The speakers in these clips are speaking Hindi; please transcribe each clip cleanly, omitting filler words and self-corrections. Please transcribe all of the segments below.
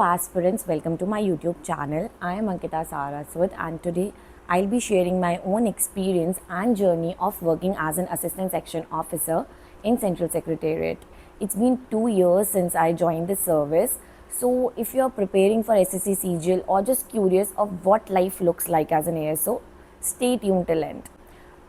Hello aspirants, welcome to my YouTube channel. I am Ankita Saraswat and today I'll be sharing my own experience and journey of working as an assistant section officer in Central Secretariat. It's been 2 years since I joined the service. So if you're preparing for SSC CGL or just curious of what life looks like as an ASO, stay tuned till end.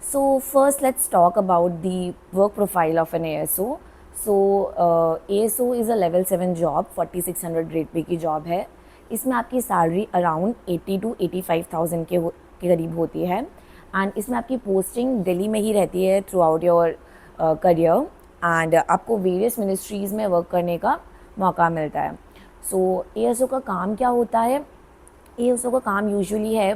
So first let's talk about the work profile of an ASO. So ASO is a level 7 job 4600 grade pay की जॉब है. इसमें आपकी सैलरी अराउंड 80 to 85,000 के करीब होती है एंड इसमें आपकी पोस्टिंग दिल्ली में ही रहती है through out your career and आपको वेरियस मिनिस्ट्रीज़ में वर्क करने का मौका मिलता है. सो ASO का काम क्या होता है? ASO का काम यूजुअली है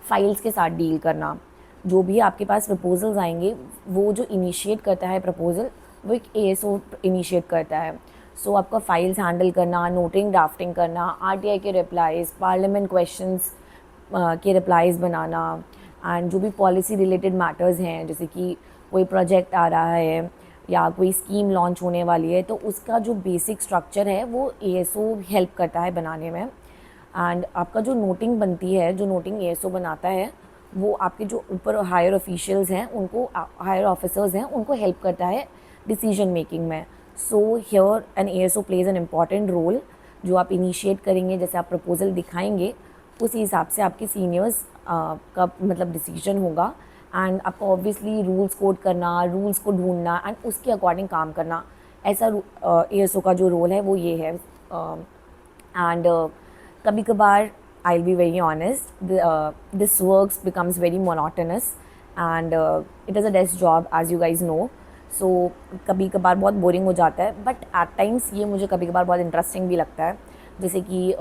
फाइल्स के साथ डील करना. जो भी आपके पास प्रपोजल्स आएंगे वो जो इनिशिएट करता है प्रपोजल वो एक ASO इनिशिएट करता है. सो आपका फाइल्स हैंडल करना, नोटिंग ड्राफ्टिंग करना, RTI के रिप्लाइज, पार्लियामेंट क्वेश्चंस के रिप्लाइज बनाना एंड जो भी पॉलिसी रिलेटेड मैटर्स हैं जैसे कि कोई प्रोजेक्ट आ रहा है या कोई स्कीम लॉन्च होने वाली है तो उसका जो बेसिक स्ट्रक्चर है वो ASO हेल्प करता है बनाने में. एंड आपका जो नोटिंग बनती है, जो नोटिंग ASO बनाता है वो आपके जो ऊपर हायर ऑफिशियल्स हैं उनको, हायर ऑफिसर्स हैं उनको हेल्प करता है डिसीजन मेकिंग में. So here an ASO plays an important role. जो आप इनिशिएट करेंगे, जैसे आप प्रपोजल दिखाएंगे उसी हिसाब से आपके सीनियर्स का मतलब डिसीजन होगा एंड आपको ऑब्वियसली रूल्स कोड करना, रूल्स को ढूंढना एंड उसके अकॉर्डिंग काम करना, ऐसा ASO का जो रोल है वो ये है. एंड कभी कभार I'll be very honest, this works becomes very monotonous and it is a desk job as you guys know. So कभी कभार बहुत बोरिंग हो जाता है बट एट टाइम्स ये मुझे कभी कभार बहुत इंटरेस्टिंग भी लगता है. जैसे कि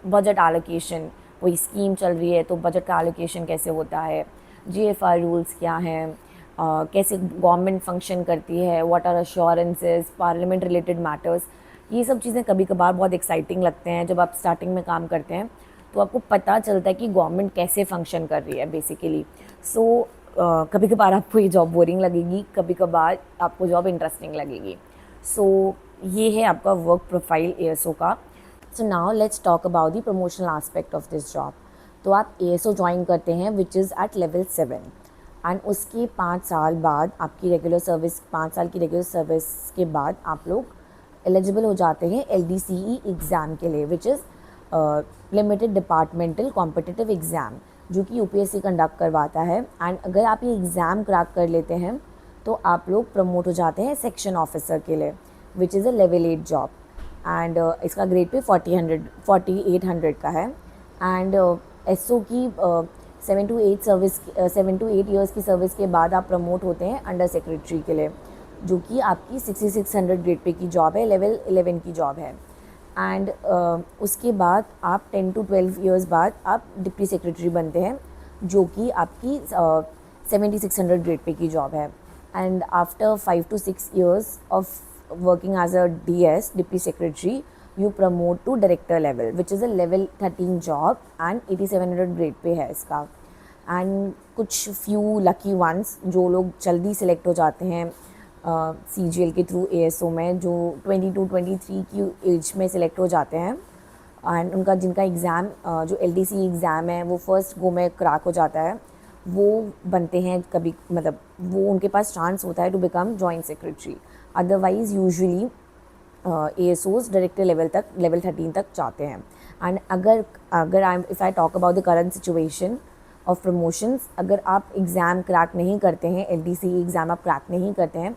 बजट एलोकेशन, कोई स्कीम चल रही है तो बजट का एलोकेशन कैसे होता है, GFR रूल्स क्या हैं, कैसे गवर्नमेंट फंक्शन करती है, what are assurances, parliament related matters. ये सब चीज़ें कभी कभार बहुत एक्साइटिंग लगते हैं. जब आप स्टार्टिंग में काम करते हैं तो आपको पता चलता है कि गवर्नमेंट कैसे फंक्शन कर रही है बेसिकली. सो कभी कभार आपको ये जॉब बोरिंग लगेगी, कभी कभार आपको जॉब इंटरेस्टिंग लगेगी. सो ये है आपका वर्क प्रोफाइल ASO का. So now let's talk about the promotional aspect of this job. तो आप ASO ज्वाइन करते हैं which is at level 7 and उसके 5 साल बाद आपकी रेगुलर सर्विस, 5 साल की रेगुलर सर्विस के बाद आप लोग एलिजिबल हो जाते हैं LDCE एग्ज़ाम के लिए which is limited departmental competitive exam, जो कि UPSC कंडक्ट करवाता है. एंड अगर आप ये एग्ज़ाम क्रैक कर लेते हैं तो आप लोग प्रमोट हो जाते हैं सेक्शन ऑफिसर के लिए विच is a level 8 job. And इसका ग्रेड पे 4800 का है. एंड SO की 7 to 8 ईयर्स की सर्विस के बाद आप प्रमोट होते हैं अंडर सेक्रेटरी के लिए, जो कि आपकी 6600 ग्रेड पे की जॉब है, लेवल 11 की जॉब है. एंड उसके बाद आप 10 to 12 ईयर्स बाद आप डिप्टी सेक्रेटरी बनते हैं, जो कि आपकी 7600 ग्रेड पे की जॉब है. And after 5 to 6 years of working as a DS deputy secretary you promote to director level which is a level 13 job and 8700 grade pay है इसका. एंड कुछ फ्यू लकी वंस जो लोग जल्दी सिलेक्ट हो जाते हैं CGL के थ्रू ASO में, जो 22-23 की एज में सिलेक्ट हो जाते हैं एंड उनका जिनका एग्ज़ाम जो LDC एग्ज़ाम है वो फर्स्ट गो में क्रैक हो जाता है, वो बनते हैं कभी, मतलब वो उनके पास चांस होता है to become joint secretary. Otherwise usually ASOs director level तक, लेवल 13 तक जाते हैं. एंड अगर if I talk about the current situation of promotions, अगर आप एग्ज़ाम क्रैक नहीं करते हैं, LDC एग्ज़ाम आप क्रैक नहीं करते हैं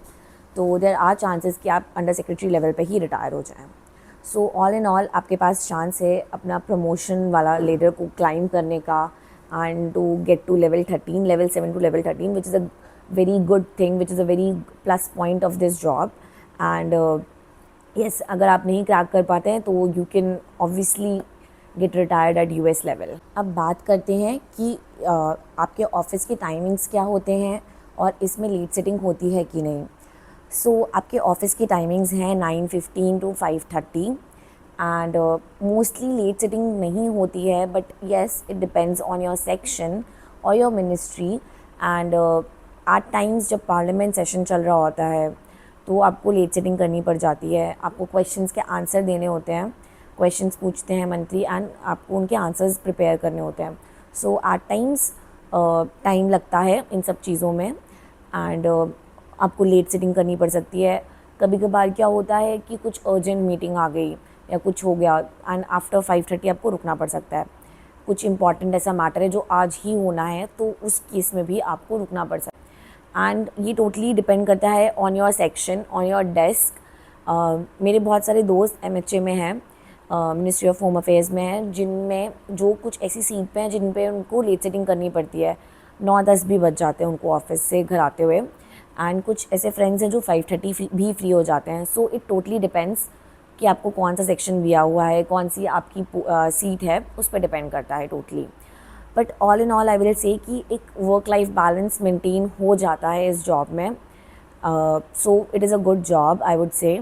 तो देयर आर चांसेस कि आप अंडर सेक्रेटरी लेवल पे ही रिटायर हो जाएं. सो ऑल इन ऑल आपके पास चांस है अपना प्रमोशन वाला लेडर को क्लाइंब करने का and to get to level 13, level 7 to level 13 which is a very good thing, which is a very plus point of this job. And yes, अगर आप नहीं क्रैक कर पाते हैं तो you can obviously get retired at US level. अब बात करते हैं कि आपके ऑफिस के टाइमिंग्स क्या होते हैं और इसमें लेट सिटिंग होती है कि नहीं. सो आपके ऑफिस की टाइमिंग्स हैं 9:15 to 5:30 and mostly late sitting नहीं होती है but yes it depends on your section और your ministry. And at times जब पार्लियामेंट सेशन चल रहा होता है तो आपको लेट सिटिंग करनी पड़ जाती है, आपको क्वेश्चंस के आंसर देने होते हैं क्वेश्चंस पूछते हैं मंथली एंड आपको उनके आंसर्स प्रिपेयर करने होते हैं. सो एट टाइम्स टाइम लगता है इन सब चीज़ों में एंड आपको लेट सिटिंग करनी पड़ सकती है. कभी कभार क्या होता है कि कुछ अर्जेंट मीटिंग आ गई या कुछ हो गया एंड आफ्टर 5:30 आपको रुकना पड़ सकता है. कुछ इंपॉर्टेंट ऐसा मैटर है जो आज ही होना है तो उस केस में भी आपको रुकना पड़ सकता है. एंड ये टोटली डिपेंड करता है on your section, on your desk. मेरे बहुत सारे दोस्त MHA में हैं, मिनिस्ट्री ऑफ होम अफेयर्स में हैं, जिनमें जो कुछ ऐसी सीट पे हैं जिन पे उनको लेट सिटिंग करनी पड़ती है. 9-10 भी बज जाते हैं उनको ऑफिस से घर आते हुए. एंड कुछ ऐसे फ्रेंड्स हैं जो 5:30 भी फ्री हो जाते हैं. सो इट टोटली डिपेंड्स कि आपको कौन सा सेक्शन दिया हुआ है, कौन सी आपकी सीट है, उस पर डिपेंड करता है totally. But all in all I will say कि एक वर्क लाइफ बैलेंस मेंटेन हो जाता है इस जॉब में. सो it is a good job I would say.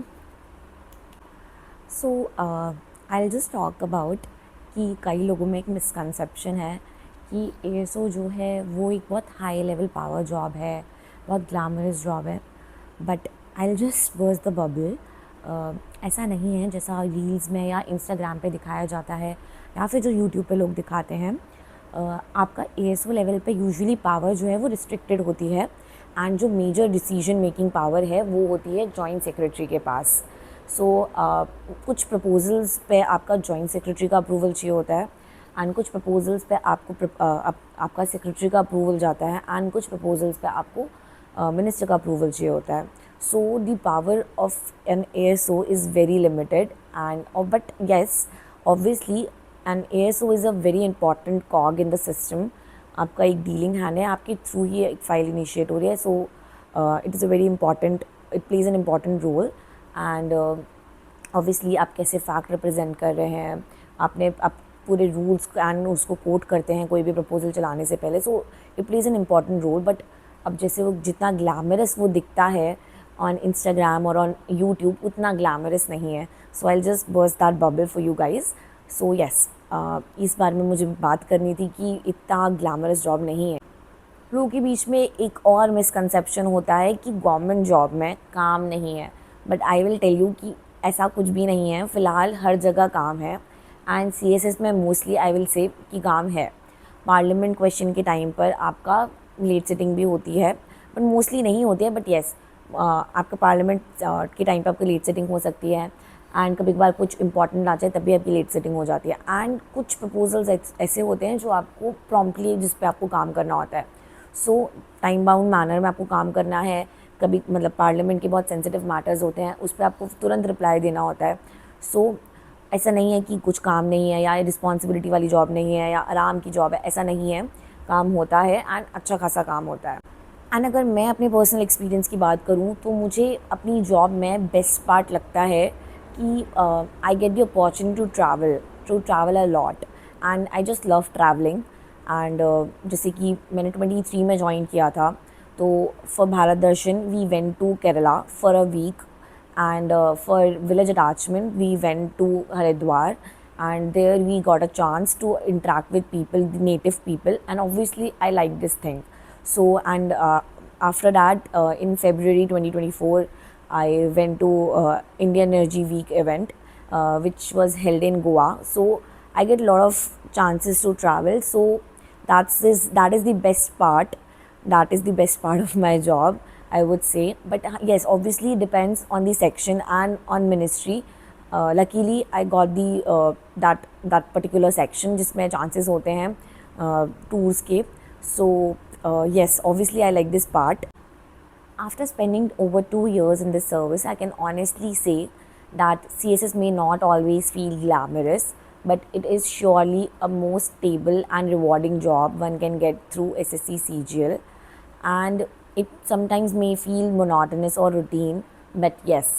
So I will just talk about कि कई लोगों में एक मिसकंसेप्शन है कि ASO जो है वो एक बहुत हाई लेवल पावर जॉब है, बहुत ग्लैमरस जॉब है. But I will just burst the bubble. ऐसा नहीं है जैसा रील्स में या इंस्टाग्राम पे दिखाया जाता है या फिर जो यूट्यूब पे लोग दिखाते हैं. आपका ASO लेवल पे यूजुअली पावर जो है वो रिस्ट्रिक्टेड होती है एंड जो मेजर डिसीजन मेकिंग पावर है वो होती है जॉइंट सेक्रेटरी के पास. सो कुछ प्रपोजल्स पे आपका जॉइंट सेक्रेटरी का अप्रूवल चाहिए होता है एंड कुछ प्रपोजल्स पे आपको आपका सेक्रेटरी का अप्रूवल जाता है एंड कुछ प्रपोजल्स पे आपको मिनिस्टर का अप्रूवल चाहिए होता है. So the power of an ASO is very limited but yes, obviously an ASO is a very important cog in the system. आपका एक डीलिंग हैंड है, आपके थ्रू ही एक फाइल इनिशिएट हो रही है. So it is a very important, it plays an important role. And obviously आप कैसे फैक्ट रिप्रेजेंट कर रहे हैं, आप पूरे रूल्स एंड उसको कोट करते हैं कोई भी प्रपोजल चलाने से पहले. So it plays an important role. But अब जैसे वो जितना ग्लैमरस वो दिखता है on Instagram और on YouTube उतना ग्लैमरस नहीं है. So I just burst that bubble for you guys. So yes, इस बारे में मुझे बात करनी थी कि इतना ग्लैमरस जॉब नहीं है. लोगों के बीच में एक और मिसकंसेप्शन होता है कि गवर्नमेंट जॉब में काम नहीं है. But I will tell you कि ऐसा कुछ भी नहीं है. फ़िलहाल हर जगह काम है एंड CSS में मोस्टली आई विल से कि काम है. पार्लियामेंट क्वेश्चन के टाइम पर आपका लेट सिटिंग भी होती है बट मोस्टली नहीं होती है. बट येस, आपका पार्लियामेंट के टाइम पे आपकी लेट सेटिंग हो सकती है एंड कभी कभार कुछ इंपॉर्टेंट आ जाए तभी आपकी लेट सेटिंग हो जाती है. एंड कुछ प्रपोजल्स ऐसे होते हैं जो आपको प्रॉम्प्टली जिस पे आपको काम करना होता है. सो टाइम बाउंड मैनर में आपको काम करना है. कभी मतलब पार्लियामेंट के बहुत सेंसिटिव मैटर्स होते हैं, उस पर आपको तुरंत रिप्लाई देना होता है. सो ऐसा नहीं है कि कुछ काम नहीं है या रिस्पॉन्सिबिलिटी वाली जॉब नहीं है या आराम की जॉब है, ऐसा नहीं है. काम होता है एंड अच्छा खासा काम होता है. एंड अगर मैं अपने पर्सनल एक्सपीरियंस की बात करूँ तो मुझे अपनी जॉब में बेस्ट पार्ट लगता है कि I get the opportunity to travel a lot and I just love travelling. And जैसे कि मैंने 23 में ज्वाइन किया था तो for Bharat Darshan we went to Kerala for a week and for village attachment we went to Haridwar and there we got a chance to interact with people, the native people, and obviously I like this thing. So and after that in February 2024 I went to Indian Energy Week event which was held in Goa. So I get a lot of chances to travel. So that is the best part. That is the best part of my job, I would say. But yes, obviously it depends on the section and on ministry. Luckily I got the that particular section जिसमें chances होते हैं tours के. So yes, obviously I like this part. After spending over 2 years in this service, I can honestly say that CSS may not always feel glamorous, but it is surely a most stable and rewarding job one can get through SSC CGL. And it sometimes may feel monotonous or routine, but yes,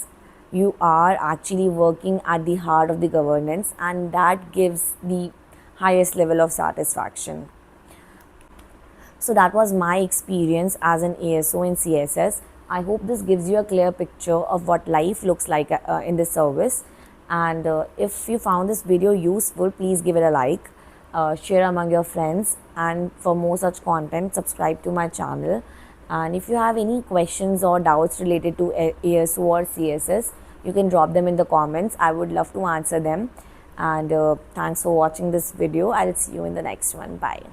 you are actually working at the heart of the governance and that gives the highest level of satisfaction. So that was my experience as an ASO in CSS. I hope this gives you a clear picture of what life looks like in this service. And if you found this video useful, please give it a like, share among your friends, and for more such content, subscribe to my channel. And if you have any questions or doubts related to ASO or CSS, you can drop them in the comments. I would love to answer them. And thanks for watching this video. I'll see you in the next one. Bye.